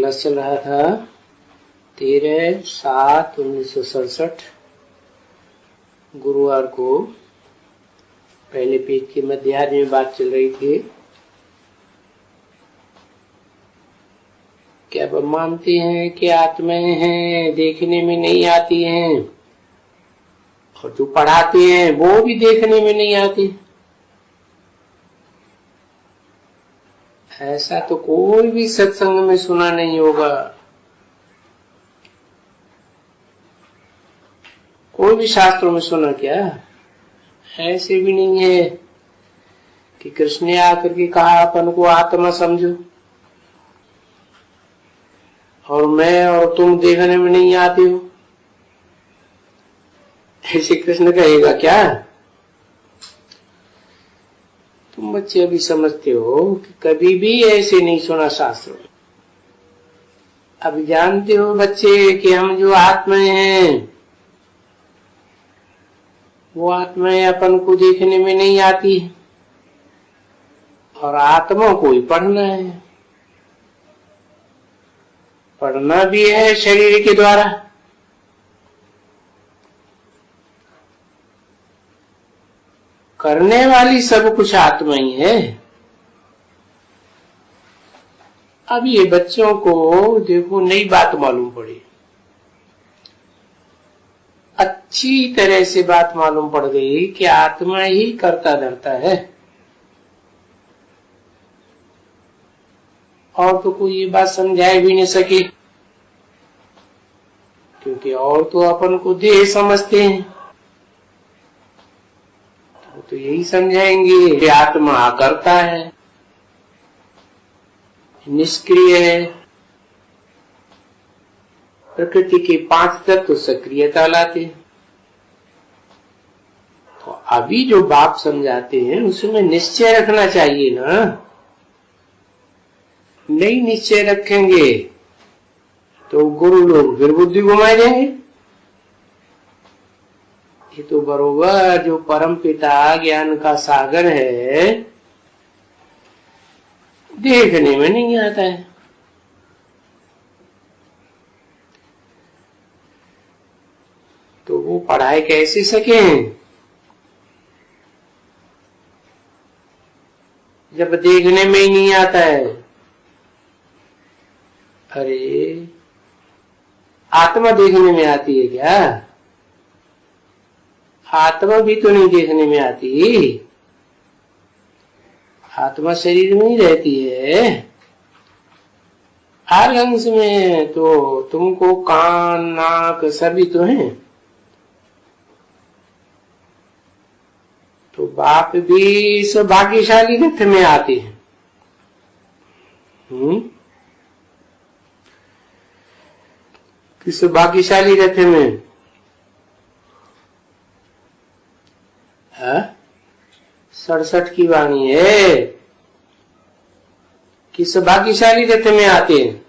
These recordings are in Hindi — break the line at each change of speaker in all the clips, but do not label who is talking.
क्लास चल रहा था 13/7/1967 गुरुवार को। पहले पेज के मध्यार्ध में बात चल रही थी कि अब हम मानते हैं कि आत्माएं हैं, देखने में नहीं आती हैं, और जो पढ़ाते हैं वो भी देखने में नहीं आती। ऐसा तो कोई भी सत्संग में सुना नहीं होगा, कोई भी शास्त्रों में सुना क्या? ऐसे भी नहीं है कि कृष्ण ने आकर के कहा अपन को आत्मा समझो और मैं और तुम देखने में नहीं आते हो। ऐसे कृष्ण कहेगा क्या? तुम बच्चे अभी समझते हो कि कभी भी ऐसे नहीं सुना शास्त्रों में। अभी जानते हो बच्चे कि हम जो आत्माएं हैं वो आत्माएं अपन को देखने में नहीं आती, और आत्मा को ही पढ़ना है। पढ़ना भी है शरीर के द्वारा। करने वाली सब कुछ आत्मा ही है। अब ये बच्चों को देखो नई बात मालूम पड़ी, अच्छी तरह से बात मालूम पड़ गई कि आत्मा ही करता धरता है, और तो कोई ये बात समझाए भी नहीं सके, क्योंकि और तो अपन को देह समझते हैं। तो यही समझाएंगे कि आत्मा करता है, निष्क्रिय है। प्रकृति के 5 तत्व सक्रियता लाते हैं। तो अभी जो बाप समझाते हैं उसमें निश्चय रखना चाहिए ना। नहीं निश्चय रखेंगे तो गुरु लोग फिर बुद्धि घुमाए देंगे। ये तो बरोबर जो परम पिता ज्ञान का सागर है देखने में नहीं आता है। तो वो पढ़ाई कैसे सके जब देखने में ही नहीं आता है? अरे आत्मा देखने में आती है क्या? आत्मा भी तो नहीं देखने में आती। आत्मा शरीर में ही रहती है। हर अंश में तो तुमको कान नाक सभी तो हैं। तो बाप भी इस भाग्यशाली रथ में आते हैं। किस भाग्यशाली रथ में? 67 की वाणी है। किस भाग्यशाली रथ में आते हैं?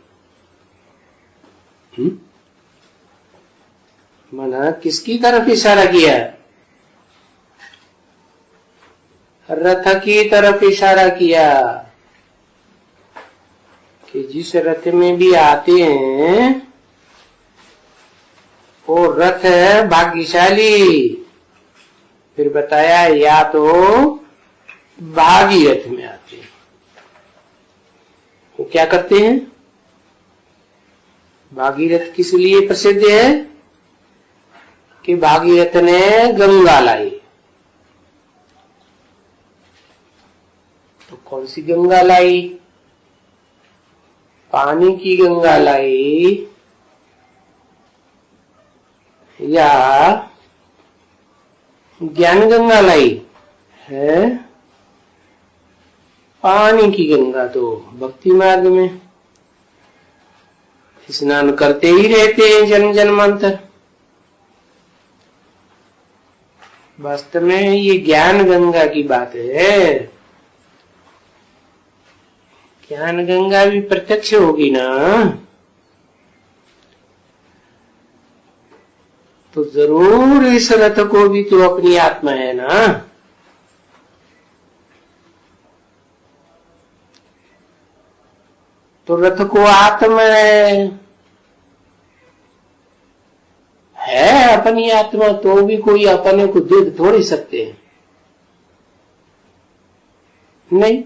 मना किसकी तरफ इशारा किया? रथ की तरफ इशारा किया कि जिस रथ में भी आते हैं वो रथ है भाग्यशाली। फिर बताया या तो भागीरथ में आते हैं। वो क्या करते हैं? भागीरथ किस लिए प्रसिद्ध है कि भागीरथ ने गंगा लाई। तो कौन सी गंगा लाई? पानी की गंगा लाई या ज्ञान गंगा लाई है? पानी की गंगा तो भक्ति मार्ग में स्नान करते ही रहते हैं जन्म जन्मांतर। वास्तव में ये ज्ञान गंगा की बात है। ज्ञान गंगा भी प्रत्यक्ष होगी ना, तो जरूर इस रथ को भी तो अपनी आत्मा है ना। तो रथ को आत्मा है अपनी आत्मा, तो भी कोई अपने को दे थोड़ी सकते हैं, नहीं।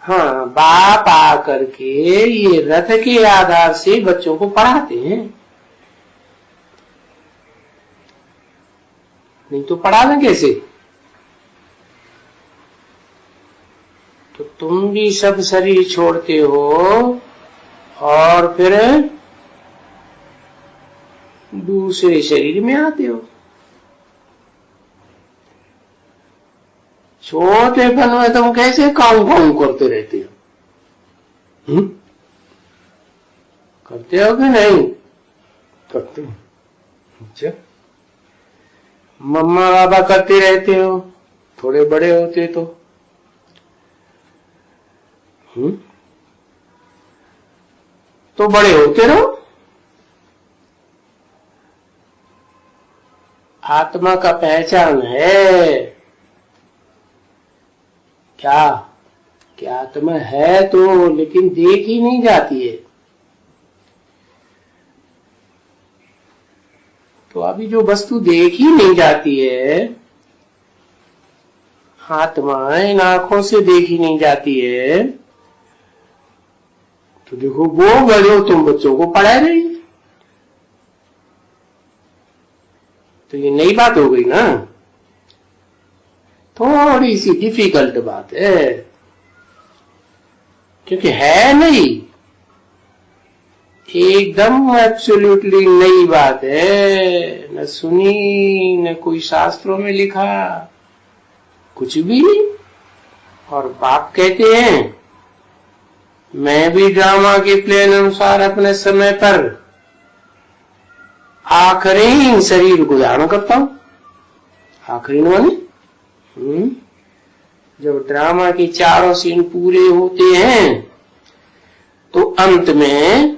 हाँ, बाप आकर के ये रथ के आधार से बच्चों को पढ़ाते हैं, नहीं तो पढ़ाना कैसे। तो तुम भी सब शरीर छोड़ते हो और फिर दूसरे शरीर में आते हो। छोटेपन में तुम कैसे काम करते रहते हो? करते हो कि नहीं करते हो? अच्छा, मम्मा बाबा करते रहते हो, थोड़े बड़े होते तो तो बड़े होते रहो। आत्मा का पहचान है क्या? क्या आत्मा है तो, लेकिन देखी नहीं जाती है। तो अभी जो वस्तु देखी नहीं जाती है, आत्मा इन आंखों से देखी नहीं जाती है, तो देखो वो बड़े हो, तुम बच्चों को पढ़ा रही है, तो ये नई बात हो गई ना। थोड़ी सी डिफिकल्ट बात है, क्योंकि है नहीं, एकदम एब्सोल्युटली नई बात है, न सुनी न कोई शास्त्रों में लिखा, कुछ भी नहीं। और बाप कहते हैं मैं भी ड्रामा के प्लान अनुसार अपने समय पर आखिरी शरीर को धारण करता हूं। आखिरी माने जब ड्रामा के चारों सीन पूरे होते हैं तो अंत में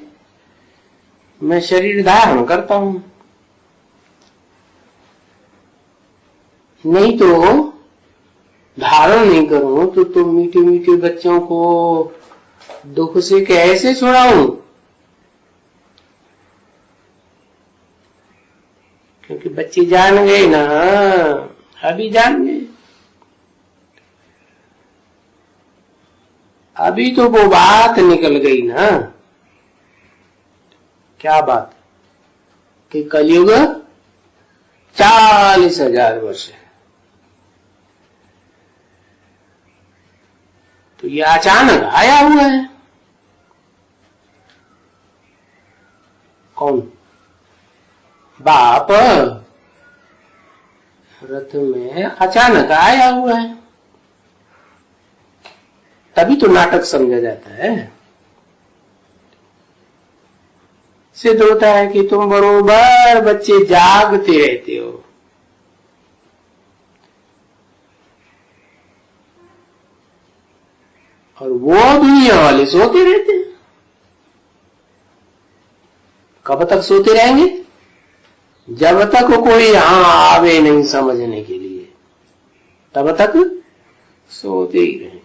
मैं शरीर धारण करता हूं। नहीं तो धारण नहीं करूं तो मीठे मीठे बच्चों को दुख से कैसे छुड़ाऊं? क्योंकि बच्चे जान गए ना, अभी जान गए। अभी तो वो बात निकल गई ना। क्या बात? कि कलयुग 40,000 वर्ष है। तो ये अचानक आया हुआ है। कौन? बाप रथ में अचानक आया हुआ है, तभी तो नाटक समझा जाता है। सिद्ध होता है कि तुम बरोबर बच्चे जागते रहते हो, और वो दुनिया वाले सोते रहते हैं। कब तक सोते रहेंगे? जब तक कोई यहां आवे नहीं समझने के लिए, तब तक सोते ही रहेंगे।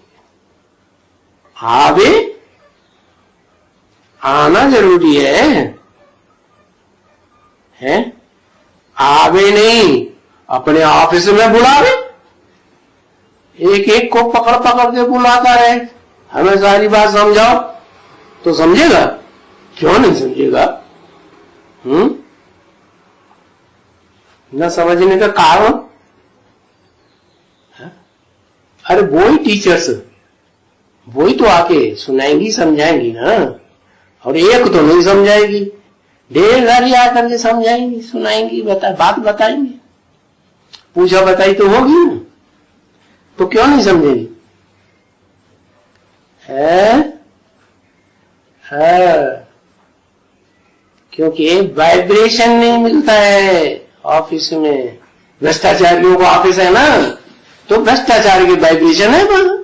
आवे, आना जरूरी है? आवे नहीं, अपने ऑफिस में बुलावे, एक एक को पकड़ पकड़ के बुलाता रहे, हमें सारी बात समझाओ, तो समझेगा? क्यों नहीं समझेगा? न समझने का कारण? अरे वो ही टीचर्स, वो ही तो आके सुनाएंगी समझाएंगी ना। और एक तो नहीं समझाएगी, ढेर सारी आकर के समझाएंगी सुनाएंगी, बात बताएंगी, पूछा बताई तो होगी ना। तो क्यों नहीं समझेगी? है क्योंकि वाइब्रेशन नहीं मिलता है ऑफिस में। भ्रष्टाचारियों का ऑफिस है ना, तो भ्रष्टाचार के वाइब्रेशन है वहां।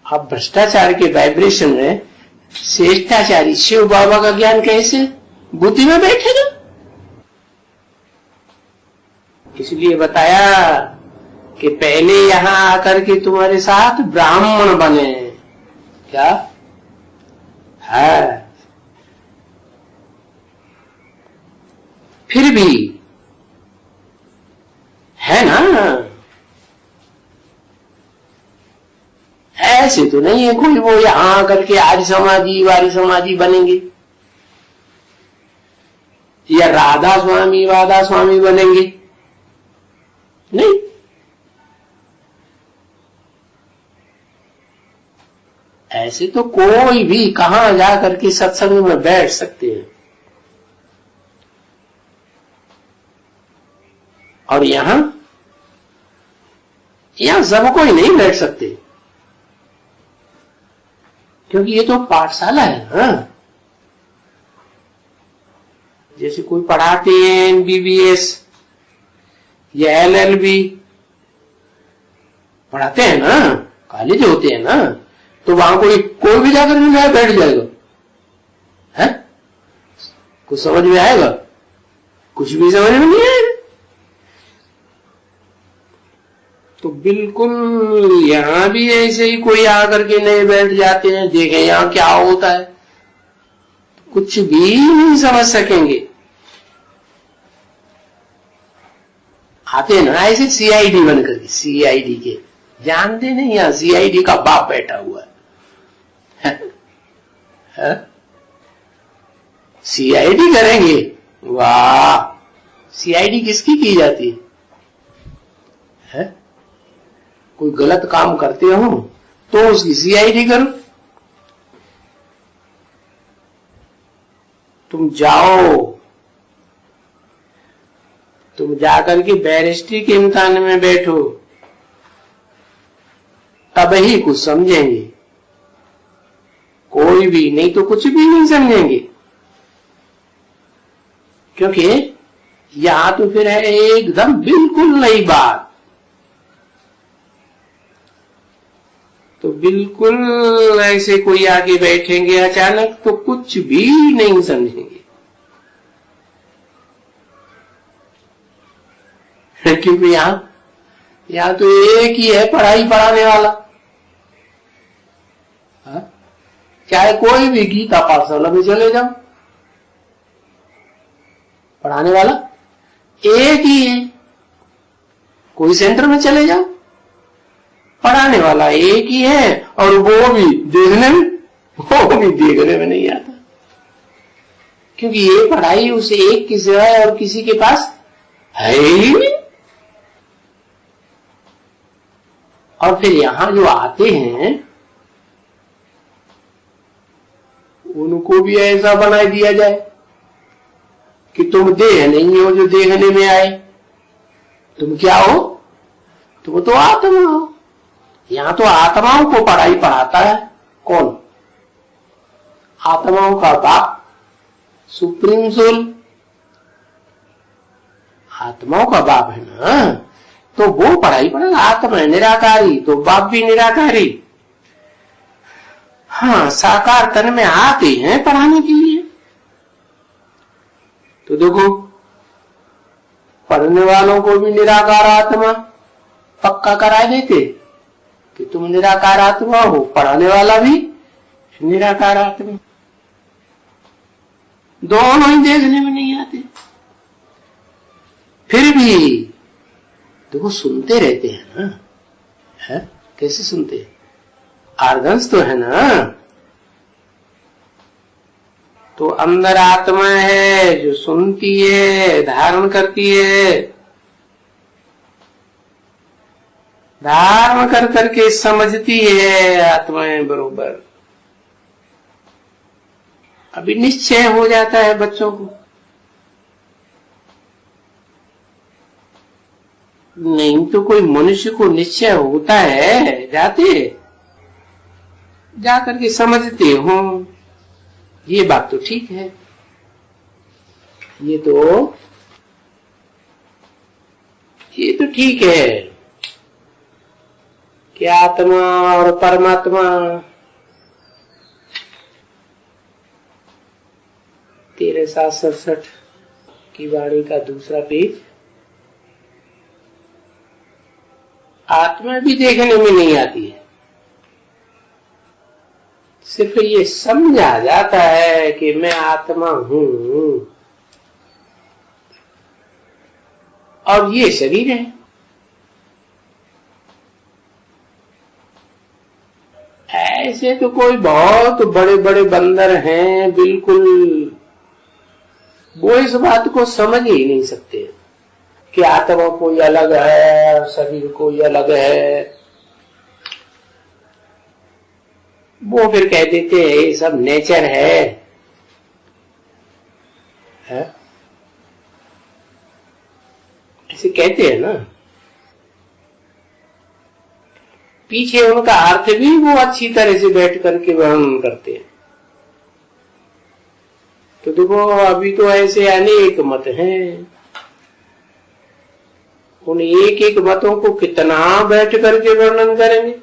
अब भ्रष्टाचार के वाइब्रेशन में श्रेष्ठाचारी शिव बाबा का ज्ञान कैसे बुद्धि में बैठेगा? इसलिए बताया कि पहले यहां आकर के तुम्हारे साथ ब्राह्मण बने, क्या है, फिर भी है ना, ऐसे तो नहीं है कोई वो यहां आकर के आर्य समाजी वारी समाजी बनेंगे या राधा स्वामी वादा स्वामी बनेंगे, नहीं। ऐसे तो कोई भी कहां जाकर के सत्संग में बैठ सकते हैं, और यहां सब कोई नहीं बैठ सकते, क्योंकि ये तो पाठशाला है ना। जैसे कोई पढ़ाते हैं MBBS या LLB पढ़ाते हैं ना, कॉलेज होते हैं ना, तो वहां कोई भी जाकर नहीं जाए बैठ जाएगा, है कुछ समझ में आएगा, कुछ भी समझ में नहीं आएगा। तो बिल्कुल यहां भी ऐसे ही कोई आकर के नहीं बैठ जाते हैं, देखें यहां क्या होता है, कुछ भी नहीं समझ सकेंगे। आते हैं ना ऐसे CID बनकर, CID के जानते नहीं, यहां CID का बाप बैठा हुआ है, CID करेंगे, वाह, CID किसकी की जाती है? कोई गलत काम करते हो तो उसकी CID करो। तुम जाओ, तुम जाकर के बैरिस्ट्री के इम्तिहान में बैठो, तब ही कुछ समझेंगे, कोई भी नहीं तो कुछ भी नहीं समझेंगे, क्योंकि यहां तो फिर है एकदम बिल्कुल नई बात, तो बिल्कुल ऐसे कोई आगे बैठेंगे अचानक तो कुछ भी नहीं समझेंगे, क्योंकि यहां तो एक ही है पढ़ाई पढ़ाने वाला, चाहे कोई भी गीता पाठशाला में चले जाओ, पढ़ाने वाला एक ही है, कोई सेंटर में चले जाओ पढ़ाने वाला एक ही है, और वो भी देखने में नहीं आता, क्योंकि ये पढ़ाई उसे एक की सिवाय और किसी के पास है ही नहीं। और फिर यहां जो आते हैं उनको भी ऐसा बना दिया जाए कि तुम देह नहीं हो जो देखने में आए, तुम क्या हो, तुम तो आत्मा हो। यहां तो आत्माओं को पढ़ाई पढ़ाता है कौन? आत्माओं का बाप सुप्रीम सोल, आत्माओं का बाप है ना, तो वो पढ़ाई पढ़ा, आत्मा है निराकारी, तो बाप भी निराकारी। हाँ, साकार तन में आते हैं पढ़ाने के लिए। तो देखो पढ़ने वालों को भी निराकार आत्मा पक्का करा देते कि तुम निराकार आत्मा हो, पढ़ाने वाला भी निराकार आत्मा, दोनों ही देखने में नहीं आते। फिर भी देखो सुनते रहते हैं ना, है कैसे सुनते हैं, आर्गन्स तो है ना, तो अंदर आत्मा है जो सुनती है, धारण करती है, धारण कर करके समझती है आत्माएं बरोबर। अभी निश्चय हो जाता है बच्चों को, नहीं तो कोई मनुष्य को निश्चय होता है, जा करके समझते हो, ये बात तो ठीक है, ये तो ठीक है कि आत्मा और परमात्मा 1367 की वाणी का दूसरा पेज, आत्मा भी देखने में नहीं आती है, सिर्फ ये समझा जाता है कि मैं आत्मा हूं और ये शरीर है। ऐसे तो कोई बहुत बड़े बड़े बंदर हैं, बिल्कुल वो इस बात को समझ ही नहीं सकते कि आत्मा कोई अलग है और शरीर कोई अलग है। वो फिर कह देते हैं ये सब नेचर है? ऐसे कहते हैं ना। पीछे उनका अर्थ भी वो अच्छी तरह से बैठ करके वर्णन करते हैं। तो देखो अभी तो ऐसे अनेक मत हैं, उन एक एक मतों को कितना बैठ करके वर्णन करेंगे।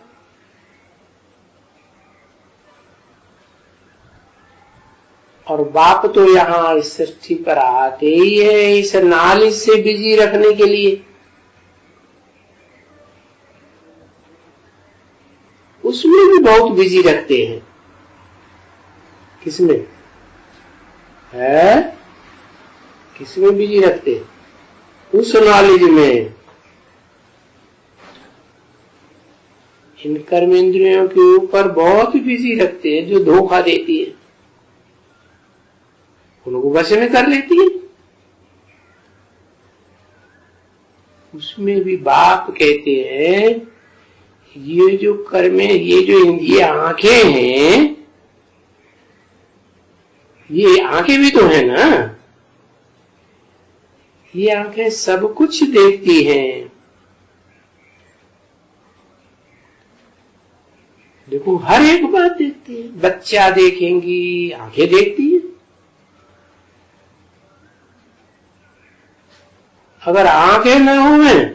और बाप तो यहाँ इस सृष्टि पर आते ही है इस नॉलेज से बिजी रखने के लिए। उसमें भी बहुत बिजी रखते हैं। किसमें है? किसमें बिजी रखते हैं? उस नॉलेज में। इन कर्मेंद्रियों के ऊपर बहुत बिजी रखते हैं, जो धोखा देती है, उनको वश में कर लेती है। उसमें भी बाप कहते हैं ये जो कर्म है, ये आंखें हैं, ये आंखें भी तो है ना, ये आंखें सब कुछ देखती हैं। देखो हर एक बात देखती है। बच्चा देखेंगी, आंखें देखती है। अगर आंखें न हो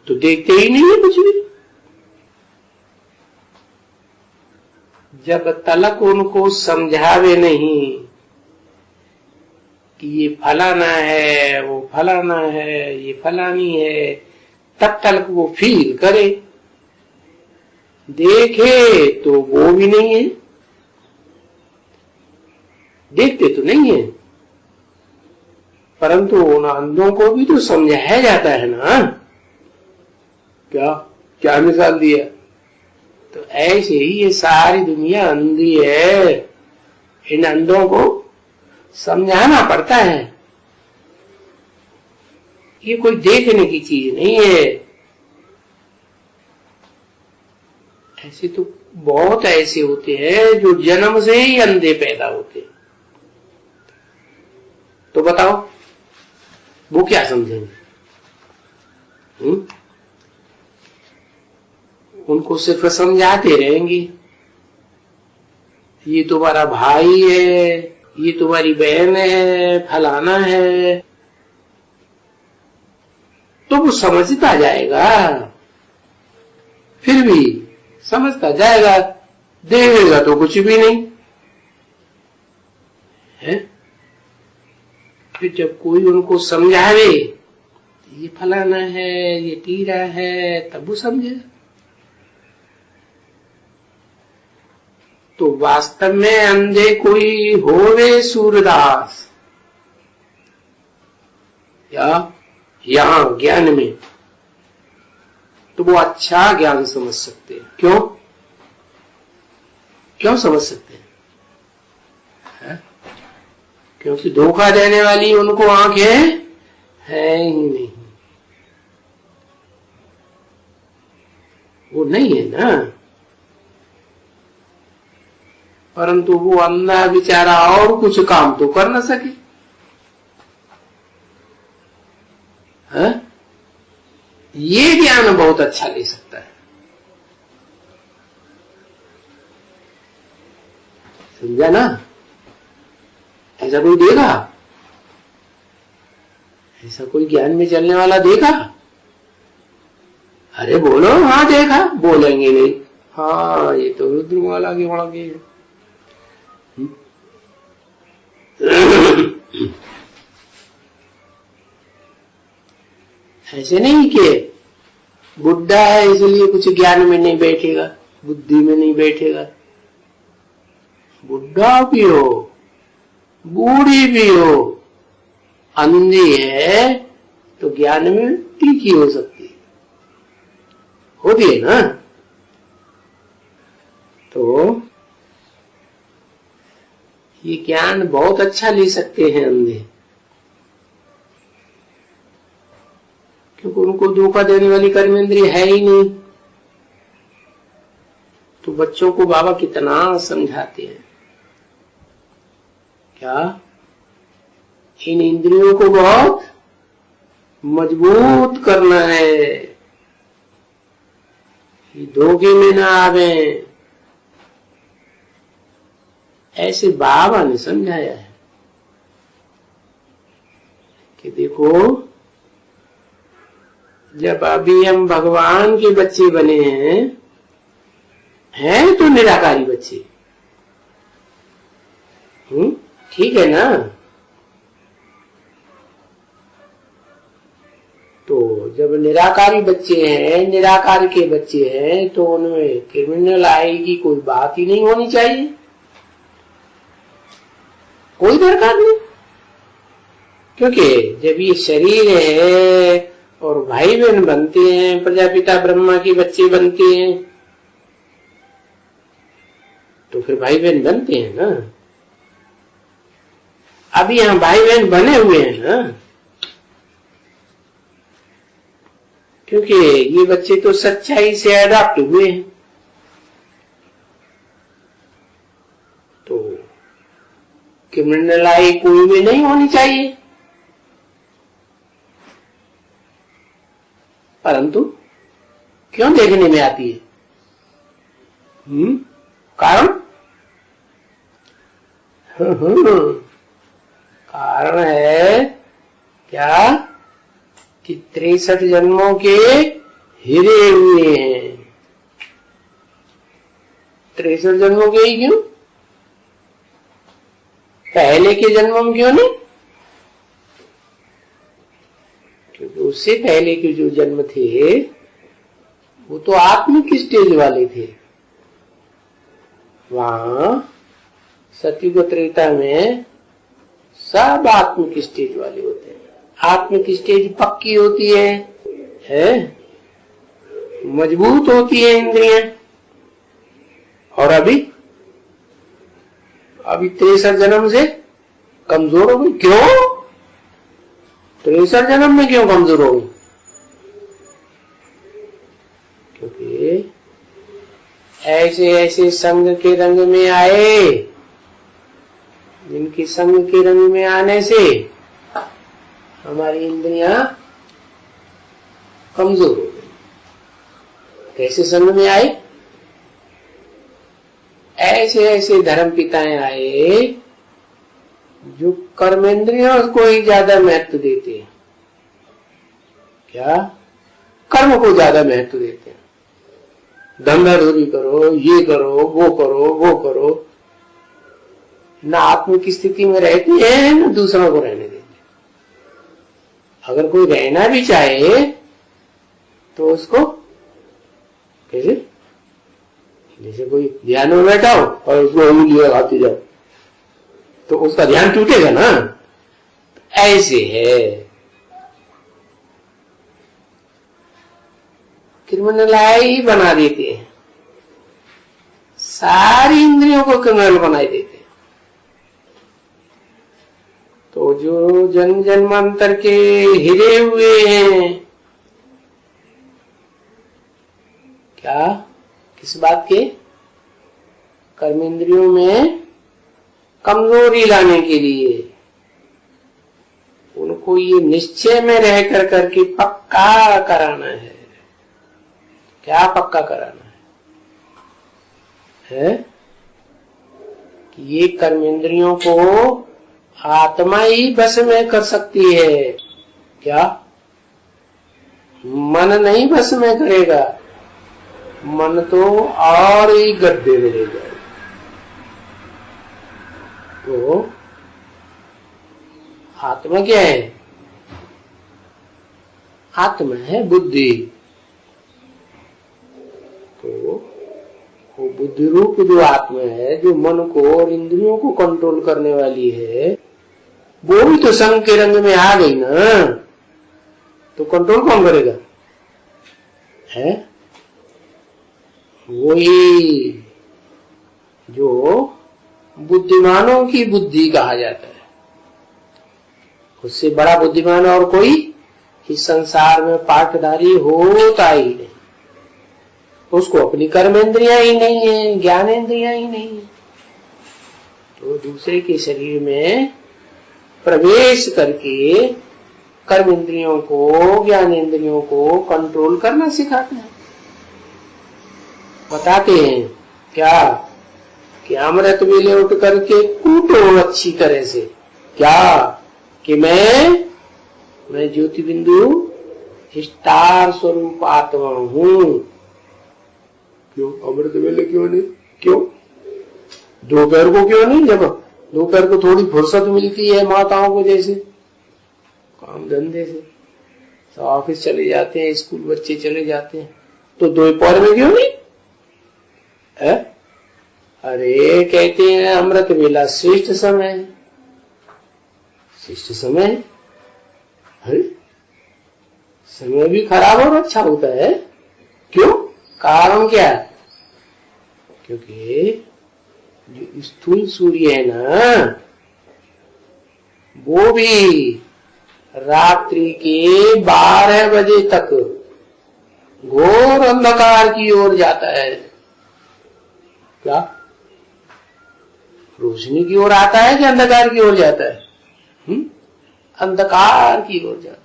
तो देखते ही नहीं है कुछ भी। जब तलक उनको समझावे नहीं कि ये फलाना है, वो फलाना है, ये फलानी है, तब तलक वो फील करे। देखे तो वो भी नहीं है, देखते तो नहीं है, परंतु उन अंधों को भी तो समझाया जाता है ना। क्या क्या मिसाल दिया? तो ऐसे ही ये सारी दुनिया अंधी है, इन अंधों को समझाना पड़ता है। ये कोई देखने की चीज नहीं है। ऐसे तो बहुत ऐसे होते हैं जो जन्म से ही अंधे पैदा होते हैं। तो बताओ वो क्या समझेंगे? उनको सिर्फ समझाते रहेंगे, ये तुम्हारा भाई है, ये तुम्हारी बहन है, फलाना है, तो वो समझता जाएगा। फिर भी समझता जाएगा, देखेगा तो कुछ भी नहीं है। फिर जब कोई उनको समझावे ये फलाना है, ये तीरा है, तब वो समझेगा। तो वास्तव में अंधे कोई होवे सूरदास या यहां ज्ञान में, तो वो अच्छा ज्ञान समझ सकते हैं। क्यों क्यों समझ सकते हैं? क्योंकि धोखा देने वाली उनको आंखें है ही नहीं, वो नहीं है ना। परंतु वो अंधा बेचारा और कुछ काम तो कर न सके। है? ये ज्ञान बहुत अच्छा ले सकता है। समझा ना? ऐसा कोई देखा? ऐसा कोई ज्ञान में चलने वाला देखा? अरे बोलो हाँ देखा। बोलेंगे नहीं, हाँ ये तो रुद्रमाला की वहां की है। ऐसे नहीं कि बुढ़ा है इसलिए कुछ ज्ञान में नहीं बैठेगा, बुद्धि में नहीं बैठेगा। बुढ़ा भी हो, बूढ़ी भी हो, अंधी है तो ज्ञान में टीकी हो सकती है, होती है ना। तो ये ज्ञान बहुत अच्छा ले सकते हैं अंधे, क्योंकि उनको धोखा देने वाली कर्मेंद्रिय है ही नहीं। तो बच्चों को बाबा कितना समझाते हैं, क्या इन इंद्रियों को बहुत मजबूत करना है, ये धोखे में ना आवे, ऐसे बाबा ने समझाया है कि देखो, जब अभी हम भगवान के बच्चे बने हैं तो निराकारी बच्चे, ठीक है ना। तो जब निराकारी बच्चे हैं, निराकार के बच्चे हैं, तो उनमें क्रिमिनल आई की कोई बात ही नहीं होनी चाहिए, कोई दरकार नहीं। क्योंकि जब ये शरीर है और भाई बहन बनते हैं, प्रजापिता ब्रह्मा के बच्चे बनते हैं, तो फिर भाई बहन बनते हैं ना। अभी यहाँ भाई बहन बने हुए हैं ना, क्योंकि ये बच्चे तो सच्चाई से अडॉप्ट हुए हैं। तो क्रिमिनल आई कोई में नहीं होनी चाहिए, परंतु क्यों देखने में आती है? कारण कारण है क्या कि 63 जन्मों के हिरे हुए हैं। 63 जन्मों के ही क्यों, पहले के जन्मों में क्यों नहीं? क्योंकि उससे पहले के जो जन्म थे वो तो आत्मिक स्टेज वाले थे। वहां सतयुग त्रेता में सब आत्मिक स्टेज वाले होते हैं। आत्मिक स्टेज पक्की होती है, मजबूत होती है इंद्रियां। और अभी 63 जन्म से कमजोर हो गई। क्यों 63 जन्म में क्यों कमजोर हो गई? क्योंकि ऐसे ऐसे संग के रंग में आए, जिनकी संग के रंग में आने से हमारी इंद्रियां कमजोर हो गई। कैसे संग में आए? ऐसे ऐसे धर्म पिताएं आए जो कर्मेंद्रियों को ही ज्यादा महत्व देते हैं। क्या? कर्म को ज्यादा महत्व देते हैं। धंधाधोरी करो, ये करो, वो करो, वो करो, ना आत्मिक स्थिति में रहती है ना दूसरों को रहने देते। अगर कोई रहना भी चाहे तो उसको कैसे? जैसे कोई ध्यान में बैठा हो और उसको उंगली लगाती जाओ तो उसका ध्यान टूटेगा ना। ऐसे है क्रिमिनल ही बना देते हैं, सारी इंद्रियों को क्रिमिनल बना देते हैं। तो जो जन्म जन्मांतर के हिरे हुए हैं, क्या किस बात के? कर्मेंद्रियों में कमजोरी लाने के लिए उनको ये निश्चय में रह कर करके पक्का कराना है। क्या पक्का कराना है? कि ये कर्मेंद्रियों को आत्मा ही बस में कर सकती है। क्या? मन नहीं बस में करेगा, मन तो और ही गड्ढे में ले जाएगा। तो आत्मा क्या है? आत्मा है बुद्धि। वो बुद्धि रूप जो आत्मा है, जो मन को और इंद्रियों को कंट्रोल करने वाली है, वो भी तो संग के रंग में आ गई ना, तो कंट्रोल कौन करेगा? है वही जो बुद्धिमानों की बुद्धि कहा जाता है। उससे बड़ा बुद्धिमान और कोई इस संसार में पाठधारी होता ही नहीं। उसको अपनी कर्मेंद्रियां ही नहीं है, ज्ञानेंद्रियां ही नहीं है, तो दूसरे के शरीर में प्रवेश करके कर्मेंद्रियों को, ज्ञानेंद्रियों को कंट्रोल करना सिखाते हैं। बताते हैं क्या कि अमृत वेले उठ करके कूटो अच्छी तरह से, क्या कि मैं ज्योति बिंदु स्टार स्वरूप आत्मा हूं। क्यों अमृत वेले क्यों नहीं? क्यों दोपहर को क्यों नहीं? जब दोपहर को थोड़ी फुर्सत मिलती है माताओं को, जैसे काम धंधे से तो ऑफिस चले जाते हैं, स्कूल बच्चे चले जाते हैं, तो दोपहर में क्यों नहीं है? अरे कहते हैं अमृत वेला श्रेष्ठ समय है। श्रेष्ठ समय है? समय भी खराब और अच्छा होता है। क्यों? कारण क्या है? क्योंकि जो स्थूल सूर्य है ना, वो भी रात्रि के 12 बजे तक घोर अंधकार की ओर जाता है। क्या रोशनी की ओर आता है कि अंधकार की ओर जाता है? अंधकार की ओर जाता है।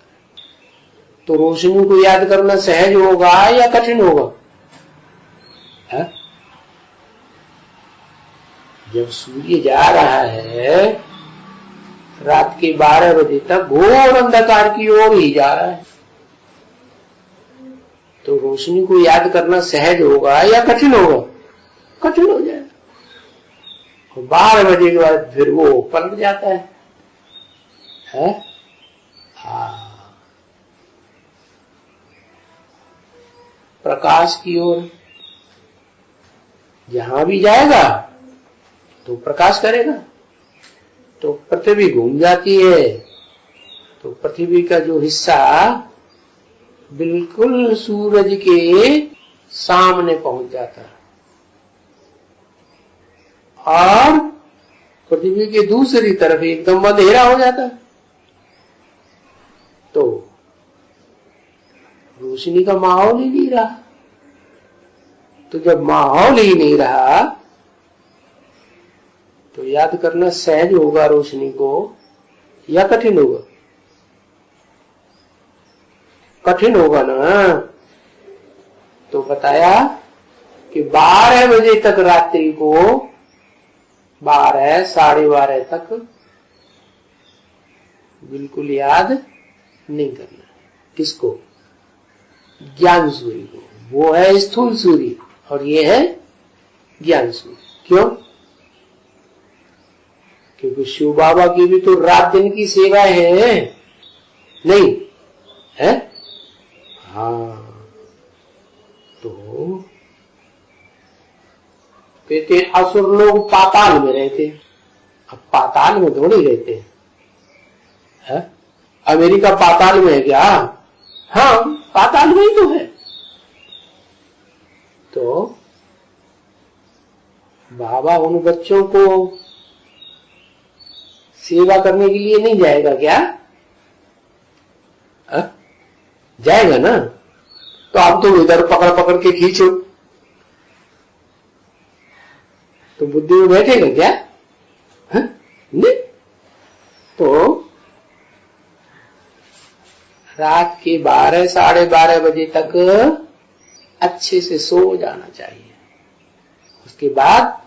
तो रोशनी को याद करना सहज होगा या कठिन होगा? है? जब सूर्य जा रहा है रात के 12 बजे तक घोर अंधकार की ओर ही जा रहा है, तो रोशनी को याद करना सहज होगा या कठिन होगा? कठिन हो जाएगा। 12 बजे के बाद फिर वो पलट जाता है। हाँ, प्रकाश की ओर जहां भी जाएगा तो प्रकाश करेगा। तो पृथ्वी घूम जाती है, तो पृथ्वी का जो हिस्सा बिल्कुल सूरज के सामने पहुंच जाता है, और पृथ्वी के दूसरी तरफ एकदम अंधेरा हो जाता है। तो रोशनी का माहौल ही नहीं रहा। तो जब माहौल ही नहीं रहा तो याद करना सहज होगा रोशनी को या कठिन होगा? कठिन होगा ना। तो बताया कि 12 बजे तक रात्रि को, 12 साढ़े 12 तक बिल्कुल याद नहीं करना। किसको? ज्ञान सूर्य को। वो है स्थूल सूर्य और ये है ज्ञान सूर्य। क्यों? क्योंकि शिव बाबा की भी तो रात दिन की सेवा है, नहीं है? हाँ, तो कहते असुर लोग पाताल में रहते। अब पाताल में थोड़ी रहते हैं। अमेरिका पाताल में है क्या? हाँ, पाताल में ही तो है। तो बाबा उन बच्चों को सेवा करने के लिए नहीं जाएगा क्या? जाएगा ना। तो आप तो इधर पकड़ पकड़ के खींचो तो बुद्धि में बैठेगा क्या? नहीं। तो रात के 12 साढ़े 12 बजे तक अच्छे से सो जाना चाहिए। उसके बाद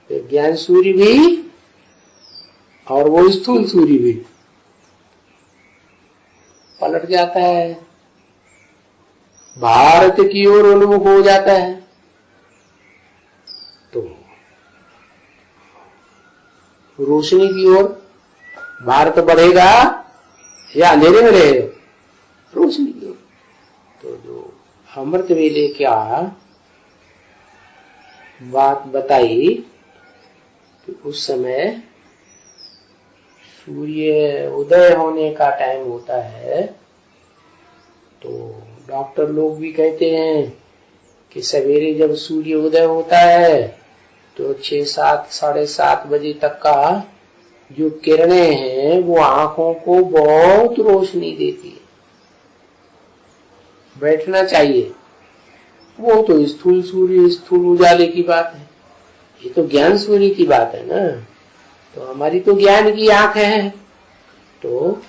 ज्ञान सूर्य भी और वो स्थूल सूर्य भी पलट जाता है, भारत की ओर उन्मुख हो जाता है। तो रोशनी की ओर भारत बढ़ेगा या अंधेरे में रहेगा? रोशनी की ओर। तो जो अमृत वेले क्या बात बताई कि उस समय सूर्य उदय होने का टाइम होता है, तो डॉक्टर लोग भी कहते हैं कि सवेरे जब सूर्य उदय होता है तो 6-7, 7:30 बजे तक का जो किरणें हैं वो आंखों को बहुत रोशनी देती है। बैठना चाहिए। वो तो स्थूल सूर्य, स्थूल उजाले की बात है, ये तो ज्ञान सूर्य की बात है ना। तो हमारी तो ज्ञान की आंख है, तो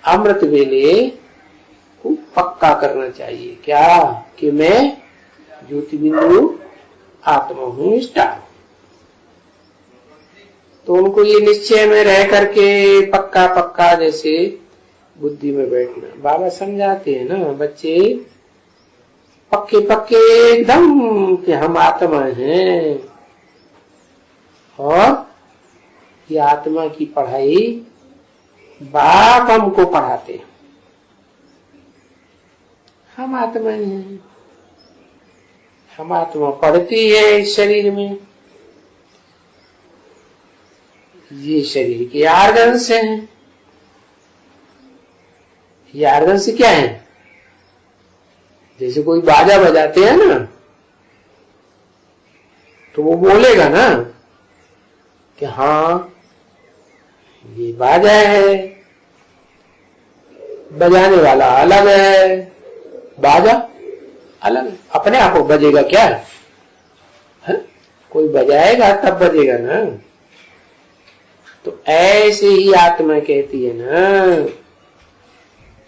अमृत वेले को पक्का करना चाहिए क्या कि मैं ज्योति बिंदु आत्मा हूं, स्टार। तो उनको ये निश्चय में रह करके पक्का पक्का जैसे बुद्धि में बैठना। बाबा समझाते हैं ना, बच्चे पक्के पक्के एकदम कि हम आत्मा हैं, और ये आत्मा की पढ़ाई बाप हमको पढ़ाते हैं। हम आत्मा हैं, हम आत्मा पढ़ती है इस शरीर में। ये शरीर के आर्गन्स हैं। ये आर्गन्स क्या है? जैसे कोई बाजा बजाते हैं ना, तो वो बोलेगा ना कि हाँ ये बाजा है, बजाने वाला अलग है, बाजा अलग है। अपने आप को बजेगा क्या है? कोई बजाएगा तब बजेगा ना। तो ऐसे ही आत्मा कहती है ना,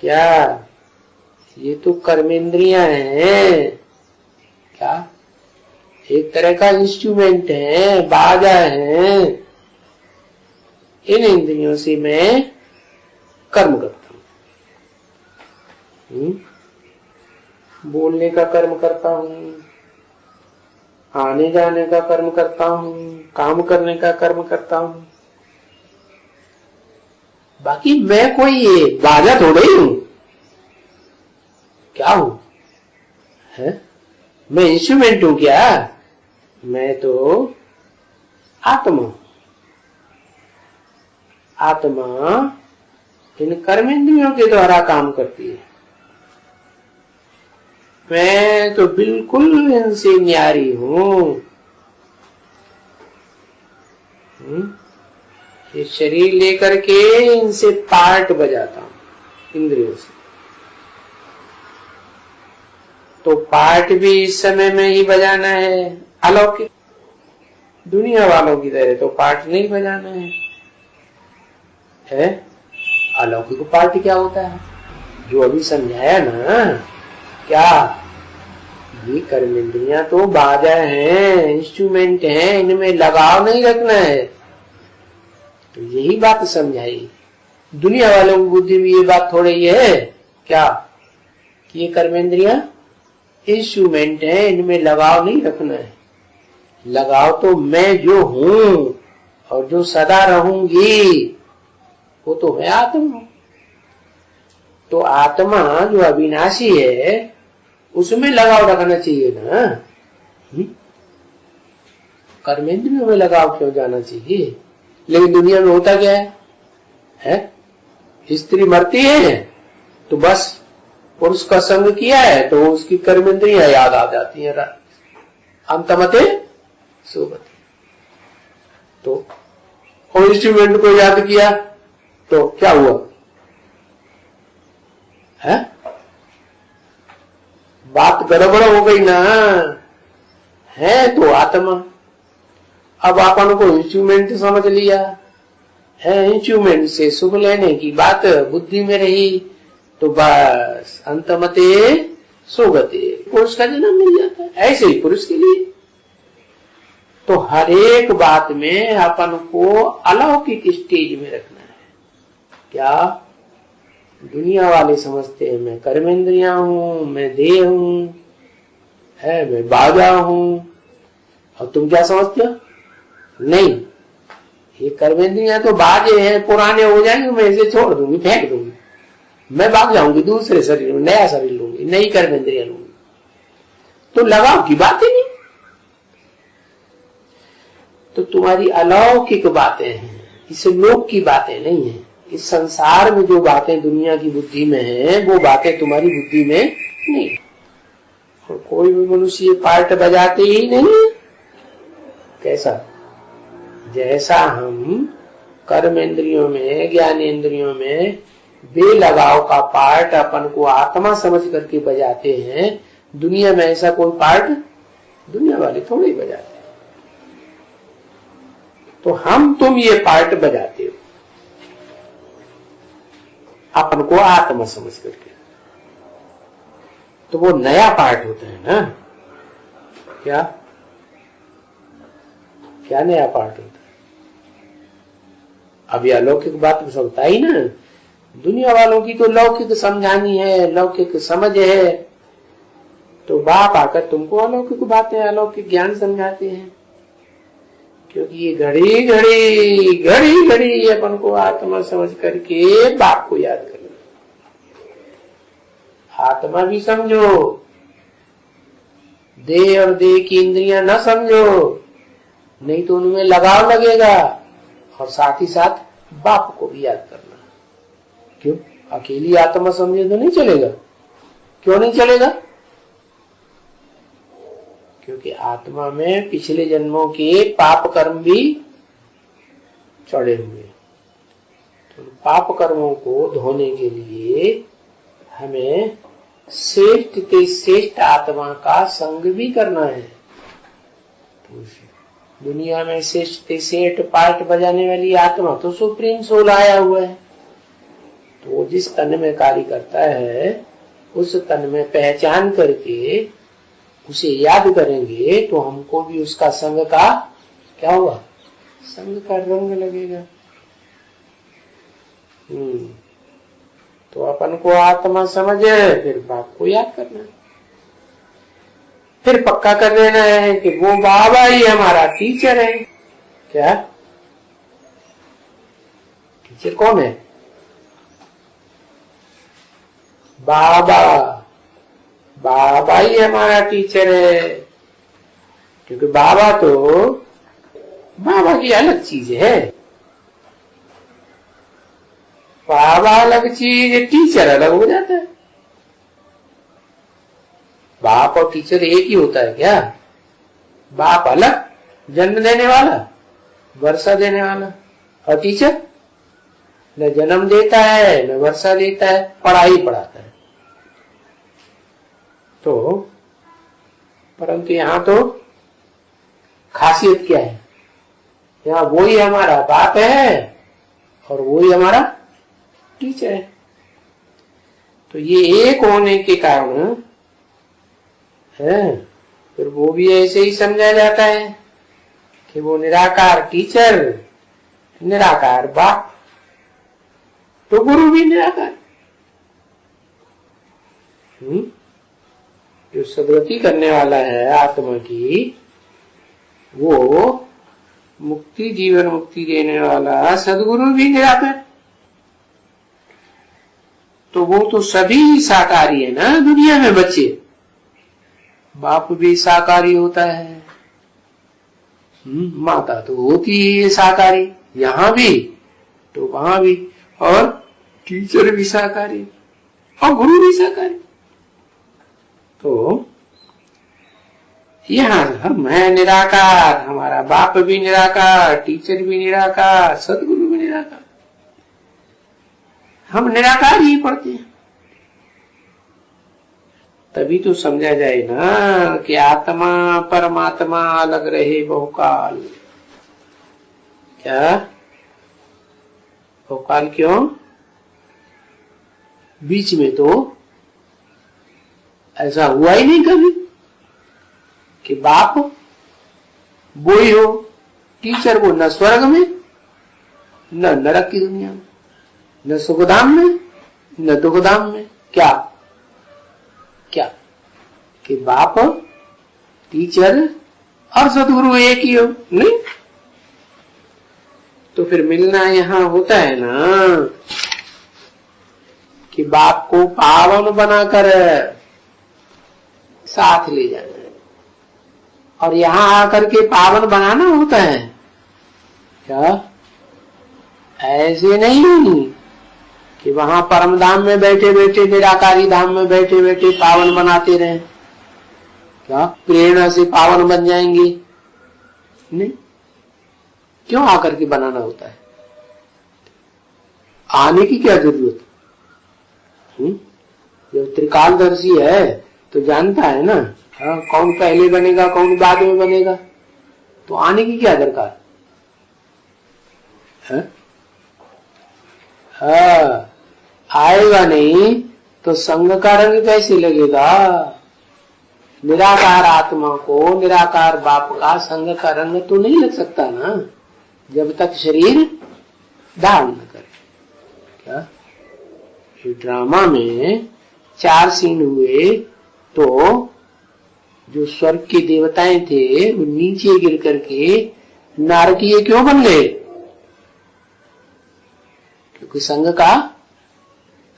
क्या ये तो कर्मेंद्रियां हैं, क्या एक तरह का इंस्ट्रूमेंट है, बाजा है। इन इंद्रियों से मैं कर्म करता हूं, बोलने का कर्म करता हूं, आने जाने का कर्म करता हूं, काम करने का कर्म करता हूं। बाकी मैं कोई ये बाजा थोड़े ही हूं। क्या हूं? है मैं इंस्ट्रूमेंट हूं क्या? मैं तो आत्मा। आत्मा इन कर्मेंद्रियों के द्वारा काम करती है। मैं तो बिल्कुल इनसे न्यारी हूं। ये शरीर लेकर के इनसे पार्ट बजाता हूं इंद्रियों से। तो पार्ट भी इस समय में ही बजाना है। अलौकिक दुनिया वालों की तरह तो पार्ट नहीं बजाना है? अलौकिक पार्ट क्या होता है? जो अभी समझाया ना, क्या ये कर्मेंद्रियां तो बाजा हैं, इंस्ट्रूमेंट हैं, इनमें लगाव नहीं रखना है। तो यही बात समझाई। दुनिया वालों की बुद्धि में ये बात थोड़ी ही है क्या कि ये कर्मेंद्रियां इंस्ट्रूमेंट है, इनमें लगाव नहीं रखना है। लगाव तो मैं जो हूं और जो सदा रहूंगी वो तो मैं आत्मा। तो आत्मा जो अविनाशी है उसमें लगाव रखना चाहिए ना। कर्मेंद्रियों में लगाव क्यों जाना चाहिए? लेकिन दुनिया में होता क्या है? स्त्री मरती है तो बस पुरुष का संग किया है तो उसकी कर्मेंद्रियां याद आ जाती हैं। अंतमते सोबत। तो इंस्ट्रूमेंट को याद किया तो क्या हुआ है? बात गड़बड़ हो गई ना। है तो आत्मा। अब अपन को इंस्ट्रूमेंट समझ लिया है, इंस्ट्रूमेंट से सुख लेने की बात बुद्धि में रही तो बस अंतमते सोगते पुरुष का जन्म मिल जाता है। ऐसे ही पुरुष के लिए तो हर एक बात में अपन को अलौकिक स्टेज में रखना है। क्या दुनिया वाले समझते हैं मैं कर्मेंद्रियां हूं, मैं देह हूं, है मैं बाजा हूं। और तुम क्या समझते हो? नहीं, ये कर्मेंद्रियां तो बाजे हैं, पुराने हो जाएंगे, मैं इसे छोड़ दूंगी, फेंक दूंगी, मैं भाग जाऊंगी दूसरे शरीर में, नया शरीर लूंगी, नई कर्मेंद्रियां लूंगी। तो लगाव की बात ही नहीं। तुम्हारी अलौकिक बातें हैं, इस लोक की बातें नहीं है। इस संसार में जो बातें दुनिया की बुद्धि में है वो बातें तुम्हारी बुद्धि में नहीं। और कोई भी मनुष्य ये पार्ट बजाते ही नहीं। कैसा? जैसा हम कर्म इंद्रियों में, ज्ञान इंद्रियों में बेलगाव का पार्ट अपन को आत्मा समझ करके बजाते हैं, दुनिया में ऐसा कोई पार्ट दुनिया वाले थोड़े ही बजाते हैं। तो हम तुम ये पार्ट बजाते हो अपन को आत्मा समझ करके, तो वो नया पार्ट होता है ना। क्या क्या नया पार्ट होता है? अब यह अलौकिक बात समझता ही ना। दुनिया वालों की तो लौकिक समझानी है, लौकिक समझ है, तो बाप आकर तुमको अलौकिक बातें, अलौकिक ज्ञान समझाते हैं। क्योंकि ये घड़ी घड़ी अपन को आत्मा समझ करके बाप को याद करना। आत्मा भी समझो, देह और देह की इंद्रियां न समझो, नहीं तो उनमें लगाव लगेगा। और साथ ही साथ बाप को भी याद करना। क्यों? अकेली आत्मा समझे तो नहीं चलेगा। क्यों नहीं चलेगा? क्योंकि आत्मा में पिछले जन्मों के पाप कर्म भी चढ़े हुए। तो पाप कर्मों को धोने के लिए हमें श्रेष्ठ के श्रेष्ठ आत्मा का संग भी करना है। तो दुनिया में श्रेष्ठ के श्रेष्ठ पार्ट बजाने वाली आत्मा तो सुप्रीम सोल आया हुआ है। तो वो जिस तन में कार्य करता है उस तन में पहचान करके उसे याद करेंगे तो हमको भी उसका संग का क्या होगा? संग का रंग लगेगा। तो अपन को आत्मा समझे, फिर बाप को याद करना, फिर पक्का कर लेना है कि वो बाबा ही हमारा टीचर है। क्या? टीचर कौन है? बाबा। बाबा ही हमारा टीचर है। क्योंकि बाबा तो बाबा की अलग चीज है। बाबा अलग चीज, टीचर अलग हो जाता है। बाप और टीचर एक ही होता है क्या? बाप अलग, जन्म देने वाला, वर्षा देने वाला, और टीचर न जन्म देता है न वर्षा देता है, पढ़ाई पढ़ाता है। तो परंतु यहाँ तो खासियत क्या है? यहाँ वो ही हमारा बाप है और वो ही हमारा टीचर है। तो ये एक होने के कारण है, फिर वो भी ऐसे ही समझा जाता है कि वो निराकार टीचर, निराकार बाप, तो गुरु भी निराकार। जो सदगति करने वाला है आत्मा की, वो मुक्ति, जीवन मुक्ति देने वाला सदगुरु भी निराकार। तो वो तो सभी साकारी है ना दुनिया में बच्चे। बाप भी साकारी होता है, माता तो होती है साकारी, यहाँ भी तो वहां भी, और टीचर भी साकारी और गुरु भी साकारी। तो यहाँ हम है निराकार, हमारा बाप भी निराकार, टीचर भी निराकार, सदगुरु भी निराकार। हम निराकार ही पढ़ते हैं। तभी तो समझा जाए ना कि आत्मा परमात्मा अलग रहे बहुकाल। क्या बहुकाल? क्यों? बीच में तो ऐसा हुआ ही नहीं कभी कि बाप वो ही हो, टीचर को न स्वर्ग में न नरक की दुनिया में, न सुखधाम में न दुखधाम में। क्या क्या कि बाप, टीचर और सदगुरु एक ही हो? नहीं। तो फिर मिलना यहां होता है ना कि बाप को पावन बनाकर साथ ले जाना है, और यहां आकर के पावन बनाना होता है क्या ऐसे नहीं कि वहां परम धाम में बैठे बैठे, निराकारी धाम में बैठे बैठे पावन बनाते रहे, क्या प्रेरणा से पावन बन जाएंगे? नहीं, क्यों आकर के बनाना होता है? आने की क्या जरूरत? जब त्रिकालदर्शी है तो जानता है ना, कौन पहले बनेगा कौन बाद में बनेगा, तो आने की क्या दरकार है? आएगा नहीं तो संग का रंग कैसे लगेगा? निराकार आत्मा को, निराकार बाप का संग का रंग तो नहीं लग सकता ना, जब तक शरीर धारण न करे। क्या ड्रामा में 4 सीन हुए तो जो स्वर्ग के देवताएं थे वो नीचे गिर करके नारकीय क्यों बन गए? क्योंकि संग का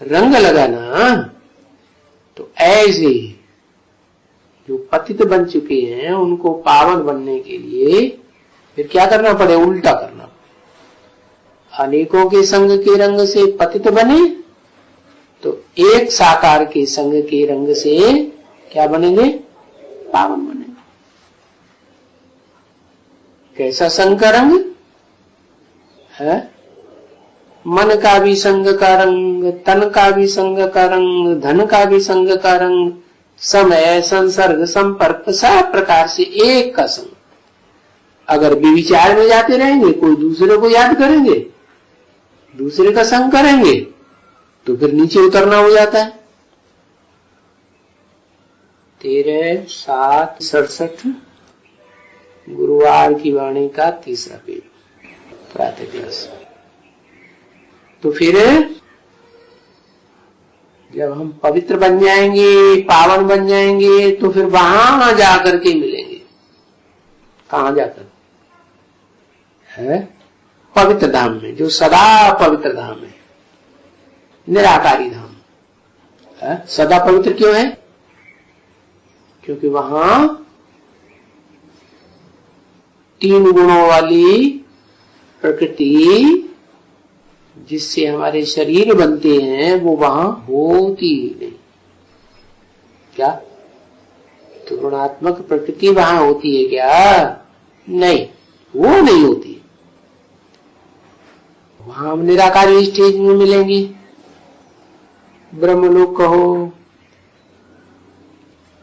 रंग लगा ना। तो ऐसे जो पतित बन चुके हैं उनको पावन बनने के लिए फिर क्या करना पड़े? उल्टा करना पड़े। अनेकों के संग के रंग से पतित बने तो एक साकार के संग के रंग से क्या बनेंगे? पावन बनेंगे। कैसा संग का रंग है? मन का भी संग का रंग, तन का भी संग का रंग, धन का भी संग का रंग, समय संसर्ग संपर्क सब प्रकार से एक का संग। अगर विचार में जाते रहेंगे, कोई दूसरे को याद करेंगे, दूसरे का संग करेंगे, तो फिर नीचे उतरना हो जाता है। 13/7/67 गुरुवार की वाणी का 3रा पेज, प्रातः क्लास। तो फिर जब हम पवित्र बन जाएंगे, पावन बन जाएंगे, तो फिर वहां जाकर के मिलेंगे। कहां जाकर? है पवित्र धाम में, जो सदा पवित्र धाम है, निराकारी धाम है। सदा पवित्र क्यों है? क्योंकि वहां 3 गुणों वाली प्रकृति जिससे हमारे शरीर बनते हैं वो वहां होती ही नहीं। क्या तो गुणात्मक प्रकृति वहां होती है क्या? नहीं, वो नहीं होती। वहां हम निराकारी स्टेज में मिलेंगे, ब्रह्मलोक कहो,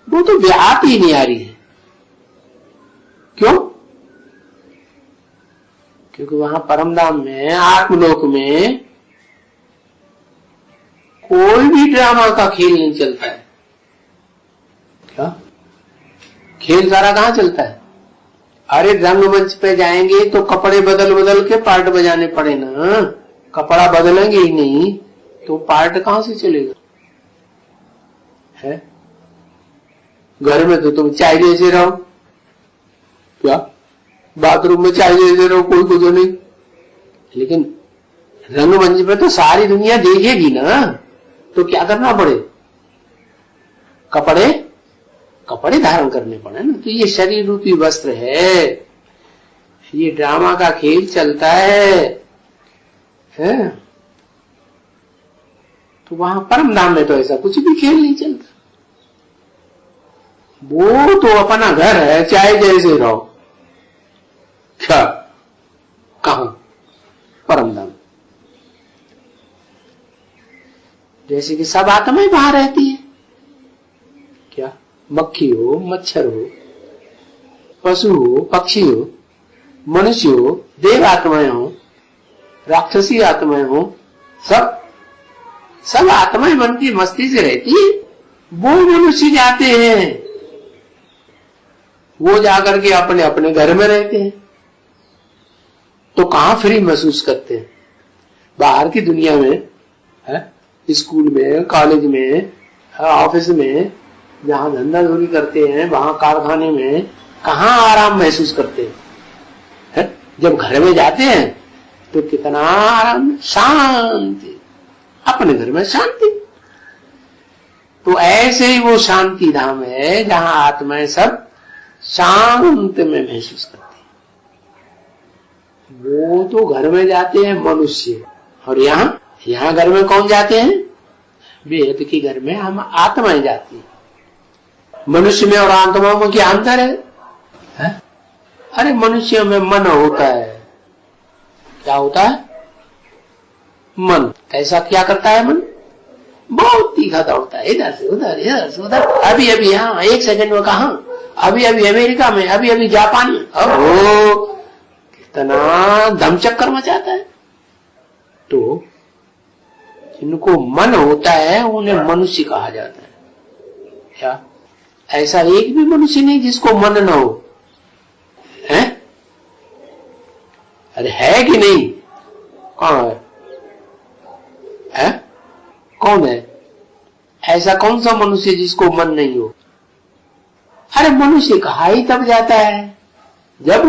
वो तो व्याप्त ही नहीं आ रही है। क्यों? क्योंकि वहां परमधाम में, आत्मलोक में कोई भी ड्रामा का खेल नहीं चलता है। क्या खेल सारा कहां चलता है? अरे रंगमंच पे जाएंगे तो कपड़े बदल बदल के पार्ट बजाने पड़े ना। कपड़ा बदलेंगे ही नहीं तो पार्ट कहां से चलेगा? है घर में तो तुम चाय जैसे रहो, क्या बाथरूम में चाय जैसे रहो, कोई कुछ नहीं। लेकिन रंगमंच पे तो सारी दुनिया देखेगी ना, तो क्या करना पड़े? कपड़े धारण करने पड़े ना। तो ये शरीर रूपी वस्त्र है, ये ड्रामा का खेल चलता है। तो वहां परम धाम में तो ऐसा कुछ भी खेल नहीं चलता। वो तो अपना घर है, चाहे जैसे रहो। क्या कहा? परम धाम। जैसे कि सब आत्माएं वहां रहती है। क्या मक्खी हो, मच्छर हो, पशु हो, पक्षी हो, मनुष्य हो, देव आत्माएं हो, राक्षसी आत्माएं हो, सब आत्माएं मन की मस्ती से रहती है। वो मनुष्य जाते हैं, वो जाकर के अपने अपने घर में रहते हैं, तो कहां फ्री महसूस करते हैं? बाहर की दुनिया में है, स्कूल में, कॉलेज में, ऑफिस में, जहां धंधा धोरी करते हैं, वहां कारखाने में कहां आराम महसूस करते हैं? जब घर में जाते हैं तो कितना आराम, शांति, अपने घर में शांति। तो ऐसे ही वो शांति धाम है जहां आत्माएं सब शांत में महसूस करती वो तो घर में जाते हैं मनुष्य, और यहाँ घर में कौन जाते हैं? बेहद के घर में हम आत्माएं जाती हैं। मनुष्य में और आत्माओं में क्या अंतर है? अरे मनुष्य में मन होता है। क्या होता है? मन। कैसा क्या करता है मन? बहुत तीखा दौड़ता है, इधर से उधर, इधर से उधर। अभी अभी यहाँ 1 सेकंड में कहा, अभी अभी अमेरिका में, अभी अभी जापान में। अब कितना दम चक्कर मचाता है। तो जिनको मन होता है उन्हें मनुष्य कहा जाता है। क्या ऐसा एक भी मनुष्य नहीं जिसको मन न हो? है? अरे है कि नहीं? कौन है? कौन है ऐसा? कौन सा मनुष्य जिसको मन नहीं हो? अरे मनुष्य कहा ही तब जाता है जब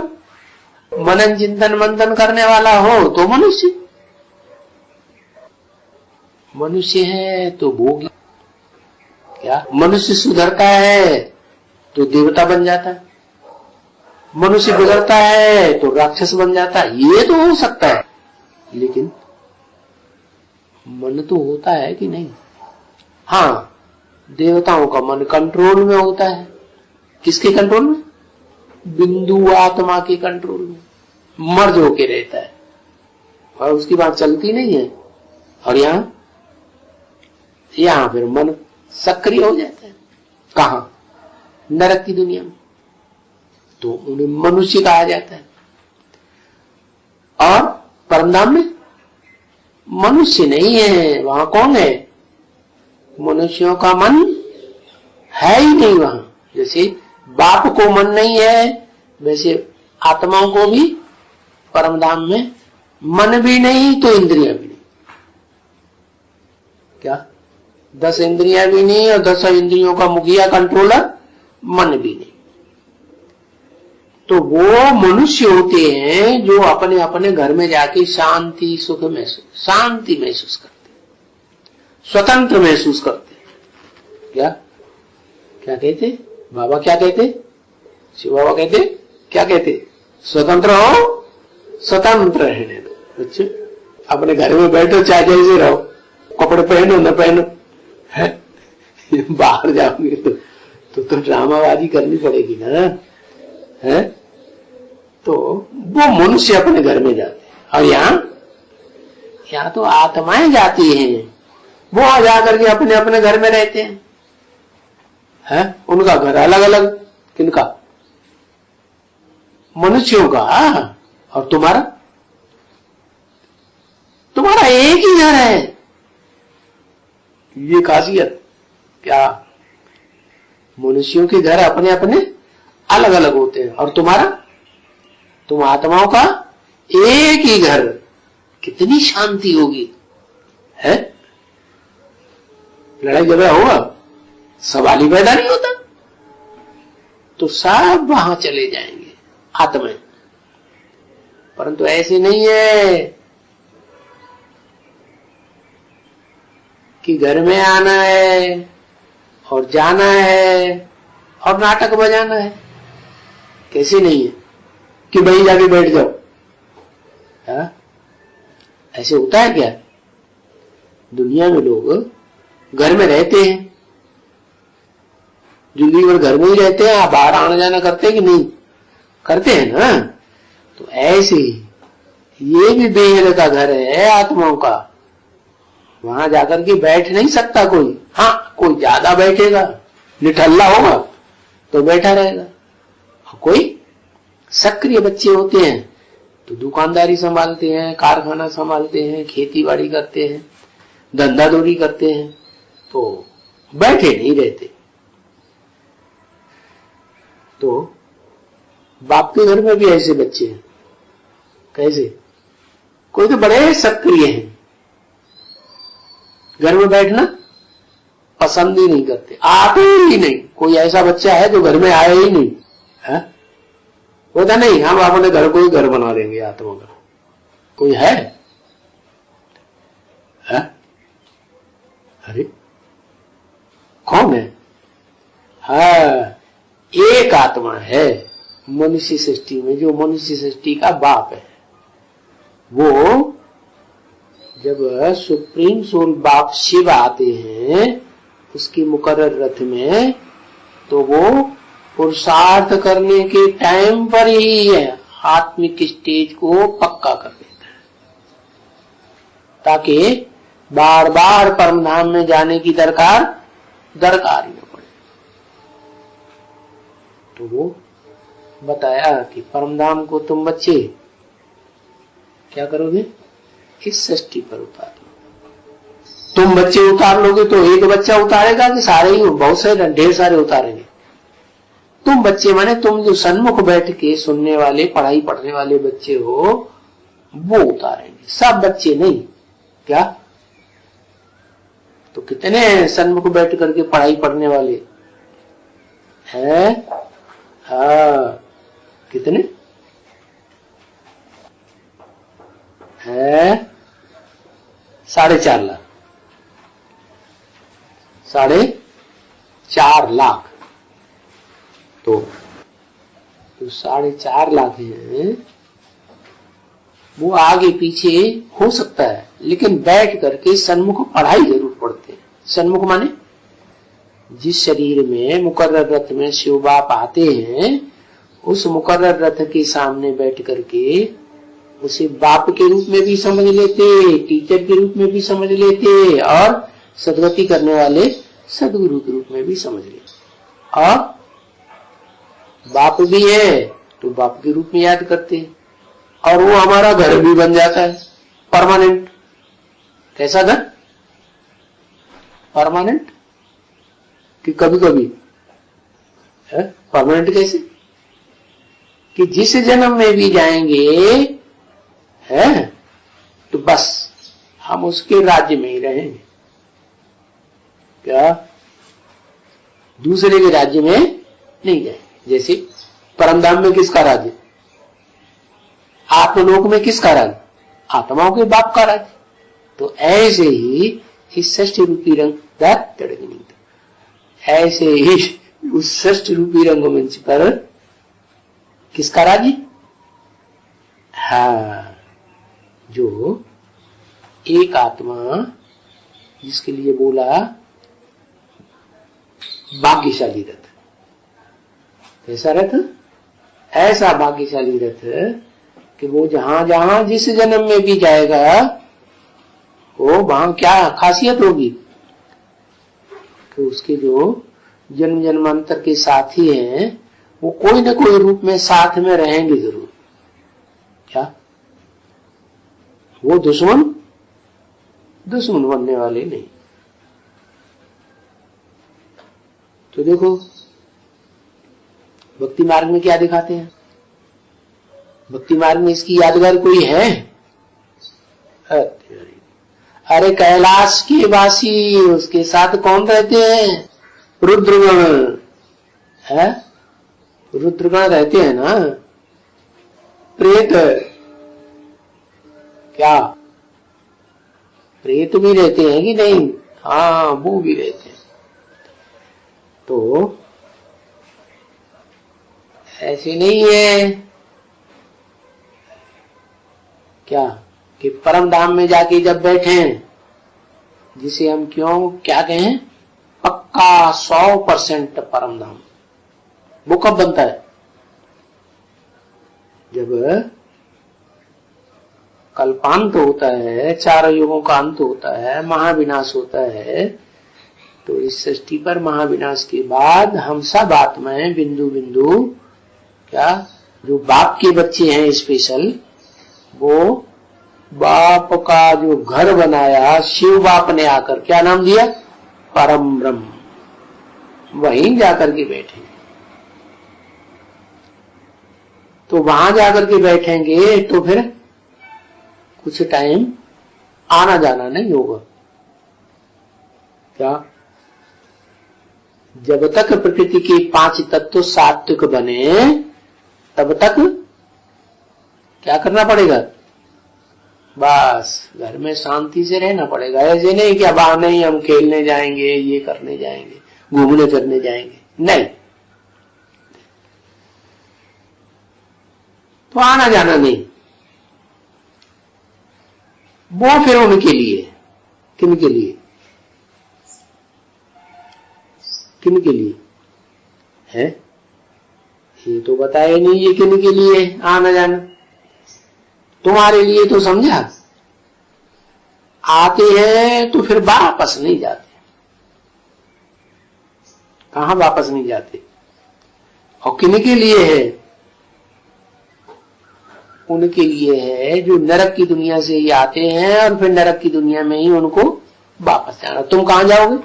मनन चिंतन मंथन करने वाला हो तो मनुष्य। मनुष्य है तो भोगी। क्या मनुष्य सुधरता है तो देवता बन जाता है, मनुष्य बिगड़ता है तो राक्षस बन जाता है। ये तो हो सकता है, लेकिन मन तो होता है कि नहीं? हाँ, देवताओं का मन कंट्रोल में होता है। किसके कंट्रोल में? बिंदु आत्मा के कंट्रोल में मर्ज होके रहता है, और उसकी बात चलती नहीं है। और यहाँ फिर मन सक्रिय हो जाता है। कहा? नरक की दुनिया में। तो उन्हें मनुष्य कहा जाता है। और परमधाम में मनुष्य नहीं है, वहां कौन है? मनुष्यों का मन है ही नहीं वहां। जैसे बाप को मन नहीं है, वैसे आत्माओं को भी परमधाम में मन भी नहीं तो इंद्रियां भी नहीं। क्या 10 इंद्रियां भी नहीं और 10 इंद्रियों का मुखिया कंट्रोलर मन भी नहीं। तो वो मनुष्य होते हैं जो अपने अपने घर में जाके शांति सुख महसूस, शांति महसूस करते, स्वतंत्र महसूस करते। क्या क्या कहते बाबा? क्या कहते शिव बाबा? कहते क्या कहते? स्वतंत्र हो, स्वतंत्र रहने दो। अच्छा, अपने घर में बैठो, चाहे जैसे रहो, कपड़े पहनो न पहनो, है? बाहर जाओगे तो ड्रामाबाजी करनी पड़ेगी ना, है? तो वो मनुष्य अपने घर में जाते हैं। और यहाँ तो आत्माएं जाती हैं, वो आ जाकर के अपने अपने घर में रहते हैं। है? उनका घर अलग अलग। किनका? मनुष्यों का। और तुम्हारा एक ही घर है। ये खासियत। क्या? मनुष्यों के घर अपने अपने अलग अलग होते हैं, और तुम आत्माओं का एक ही घर। कितनी शांति होगी, है? लड़ाई झगड़ा होगा, सवाल ही पैदा नहीं होता। तो सब वहां चले जाएंगे आत्माएं। परंतु ऐसे नहीं है कि घर में आना है और जाना है और नाटक बजाना है। कैसे नहीं है कि वहीं जाके बैठ जाओ? हा? ऐसे होता है क्या? दुनिया में लोग घर में रहते हैं, जिंदगी भर घर में ही रहते हैं। बाहर आना जाना करते हैं कि नहीं? करते हैं ना। तो ऐसे ये भी बेहद का घर है आत्माओं का। वहां जाकर के बैठ नहीं सकता कोई। हाँ, कोई ज्यादा बैठेगा, निठल्ला होगा तो बैठा रहेगा। कोई सक्रिय बच्चे होते हैं तो दुकानदारी संभालते हैं, कारखाना संभालते हैं, खेती बाड़ी करते हैं, धंधा दौड़ी करते हैं, तो बैठे नहीं रहते। तो बाप के घर में भी ऐसे बच्चे हैं। कैसे? कोई तो बड़े सक्रिय हैं, घर में बैठना पसंद ही नहीं करते, आते ही नहीं। कोई ऐसा बच्चा है जो घर में आया ही नहीं है? होता नहीं, हम अपने घर को ही घर बना देंगे आत्मा का। कोई है? अरे कौन है? हाँ, एक आत्मा है मनुष्य सृष्टि में, जो मनुष्य सृष्टि का बाप है। वो जब सुप्रीम सोल बाप शिव आते हैं उसके मुकर्रर रथ में, तो वो पुरुषार्थ करने के टाइम पर ही आत्मिक स्टेज को पक्का कर देता है, ताकि बार बार परम धाम में जाने की दरकार ही न पड़े। तो वो बताया कि परम धाम को तुम बच्चे क्या करोगे, इस सृष्टि पर उतार लो। तुम बच्चे उतार लोगे तो एक बच्चा उतारेगा कि सारे ही, बहुत सारे, ढेर सारे उतारेंगे। तुम बच्चे माने तुम जो सन्मुख बैठ के सुनने वाले, पढ़ाई पढ़ने वाले बच्चे हो, वो उतारेंगे, सब बच्चे नहीं। क्या? तो कितने सन्मुख बैठ करके पढ़ाई पढ़ने वाले हैं? हाँ, कितने है? 4.5 लाख। 4.5 लाख। तो 4.5 लाख है, वो आगे पीछे हो सकता है, लेकिन बैठ करके सन्मुख पढ़ाई जरूर पढ़ते हैं। सन्मुख माने जिस शरीर में मुकर्रर रथ में शिव बाप आते हैं, उस मुकर्रर रथ के सामने बैठ करके उसे बाप के रूप में भी समझ लेते, टीचर के रूप में भी समझ लेते, और सदगति करने वाले सदगुरु के रूप में भी समझ लेते। और बाप भी है तो बाप के रूप में याद करते हैं, और वो हमारा घर भी बन जाता है परमानेंट। कैसा घर? परमानेंट कि कभी कभी परमानेंट कैसे? कि जिस जन्म में भी जाएंगे है तो बस हम उसके राज्य में ही रहेंगे। क्या? दूसरे के राज्य में नहीं जाएंगे। जैसे परमधाम में किसका राज्य? आत्मलोक में किसका राज्य? आत्माओं के बाप का राज्य। तो ऐसे ही इस षष्ठ रूपी रंग ऐसे ही उस षष्ठ रूपी रंगमंच पर किसका राज्य? हाँ, जो एक आत्मा जिसके लिए बोला भाग्यशाली रथ। कैसा रथ? ऐसा भाग्यशाली रथ कि वो जहां जहां जिस जन्म में भी जाएगा, वो वहां क्या खासियत होगी कि उसके जो जन्म जन्मांतर के साथी हैं, वो कोई न कोई रूप में साथ में रहेंगे जरूर। क्या? वो दुश्मन बनने वाले नहीं। तो देखो भक्ति मार्ग में क्या दिखाते हैं? भक्ति मार्ग में इसकी यादगार कोई है? अरे कैलाश के वासी, उसके साथ कौन रहते हैं? रुद्रगण है, रुद्रगण रहते हैं ना। प्रेत, क्या प्रेत भी रहते हैं कि नहीं? हाँ, वो भी रहते हैं। तो ऐसे नहीं है क्या कि परम धाम में जाके जब बैठे, जिसे हम क्या कहें, पक्का 100% परम धाम, वो कब बनता है? जब कल्पांत होता है, 4 युगों का अंत होता है, महाविनाश होता है। तो इस सृष्टि पर महाविनाश के बाद हम सब आत्माएं बिंदु बिंदु, क्या जो बाप के बच्चे हैं स्पेशल, वो बाप का जो घर बनाया शिव बाप ने आकर क्या नाम दिया? परम ब्रह्म। वहीं जाकर के बैठे। तो वहां जाकर के बैठेंगे तो फिर कुछ टाइम आना जाना नहीं होगा। क्या? जब तक प्रकृति के 5 तत्व सात्विक बने, तब तक क्या करना पड़ेगा? बस घर में शांति से रहना पड़ेगा। ऐसे नहीं कि अब नहीं हम खेलने जाएंगे, ये करने जाएंगे, घूमने फिरने जाएंगे, नहीं। तो आना जाना नहीं। वो फिर उनके लिए, किनके लिए, किनके लिए है? ये तो बताया नहीं ये किनके लिए आना जाना। तुम्हारे लिए तो समझा, आते हैं तो फिर वापस नहीं जाते। कहां वापस नहीं जाते? और किनके लिए है? उनके लिए है जो नरक की दुनिया से ही आते हैं और फिर नरक की दुनिया में ही उनको वापस जाना। तुम कहां जाओगे?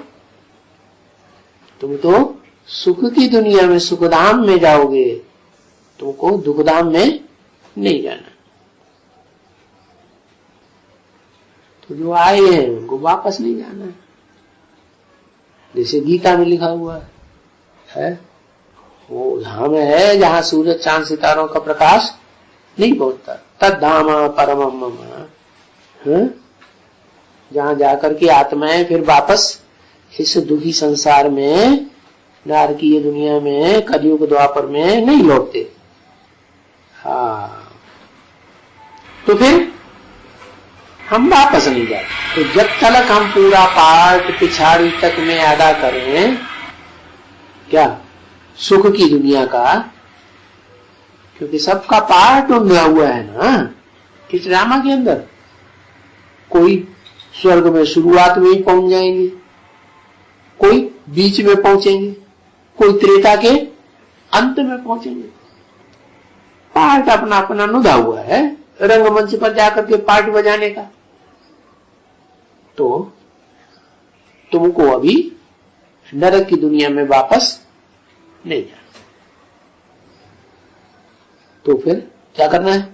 तुम तो सुख की दुनिया में, सुखधाम में जाओगे, तुमको दुखधाम में नहीं जाना। तो जो आए हैं उनको वापस नहीं जाना है, जैसे गीता में लिखा हुआ है। वो धाम है जहां सूरज चांद सितारों का प्रकाश नहीं पहुंचता, तद धाम परमम मम, जहां जाकर के आत्माएं फिर वापस इस दुखी संसार में, नारकीय दुनिया में, कलयुग द्वापर में नहीं लौटते। हाँ, तो फिर हम वापस नहीं जाते। तो जब तक हम पूरा पाठ पिछाड़ी तक में अदा करें, क्या सुख की दुनिया का, क्योंकि सबका पार्ट उंधा हुआ है ना इस ड्रामा के अंदर। कोई स्वर्ग में शुरुआत में ही पहुंच जाएंगे, कोई बीच में पहुंचेंगे, कोई त्रेता के अंत में पहुंचेंगे। पार्ट अपना अपना नुदा हुआ है रंगमंच पर जाकर के पार्ट बजाने का। तो तुमको अभी नरक की दुनिया में वापस नहीं जाना। तो फिर क्या करना है?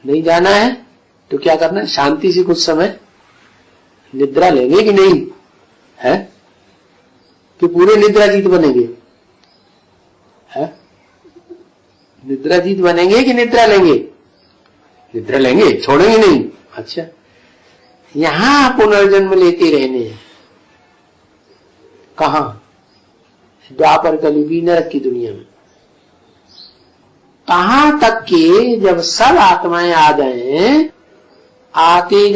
नहीं जाना है तो क्या करना है? शांति से कुछ समय निद्रा लेंगे कि नहीं है? कि पूरे निद्रा जीत बनेंगे? है निद्रा जीत बनेंगे कि निद्रा लेंगे? निद्रा लेंगे, छोड़ेंगे नहीं। अच्छा, यहां पुनर्जन्म लेते रहने हैं। कहां? द्वापर कलयुगी नरक की दुनिया में। कहां तक के जब सब आत्माएं आ जाएं, आते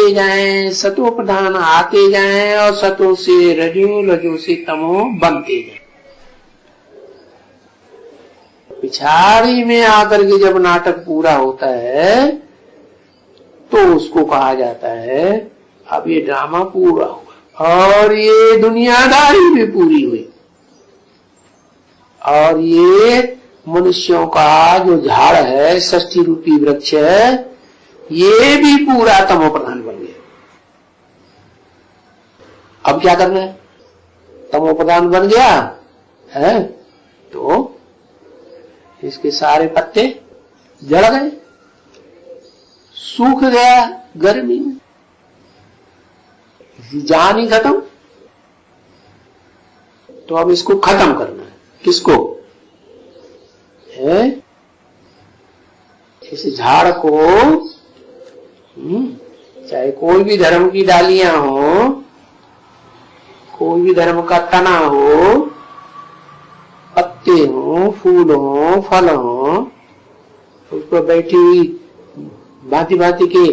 जाएं, सतो प्रधान आते जाएं और सतो से रजो, रजो से तमो बनते जाएं। पिछाड़ी में आकर के जब नाटक पूरा होता है तो उसको कहा जाता है अब ये ड्रामा पूरा हुआ और ये दुनियादारी भी पूरी हुई और ये मनुष्यों का जो झाड़ है, षष्ठी रूपी वृक्ष है, ये भी पूरा तमो प्रधान बन गया। अब क्या करना है? तमो प्रधान बन गया है तो इसके सारे पत्ते जड़ गए, सूख गया गर्मी में, जान ही खत्म। तो अब इसको खत्म करना है। किसको? है इस झाड़ को, चाहे कोई भी धर्म की डालियां हो, कोई भी धर्म का तना हो, पत्ते हो, फूल हो, फल हो, उस पर बैठी हुई भांति भांति के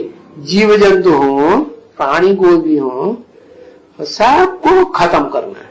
जीव जंतु हो, प्राणी कोई भी हो, सबको खत्म करना है।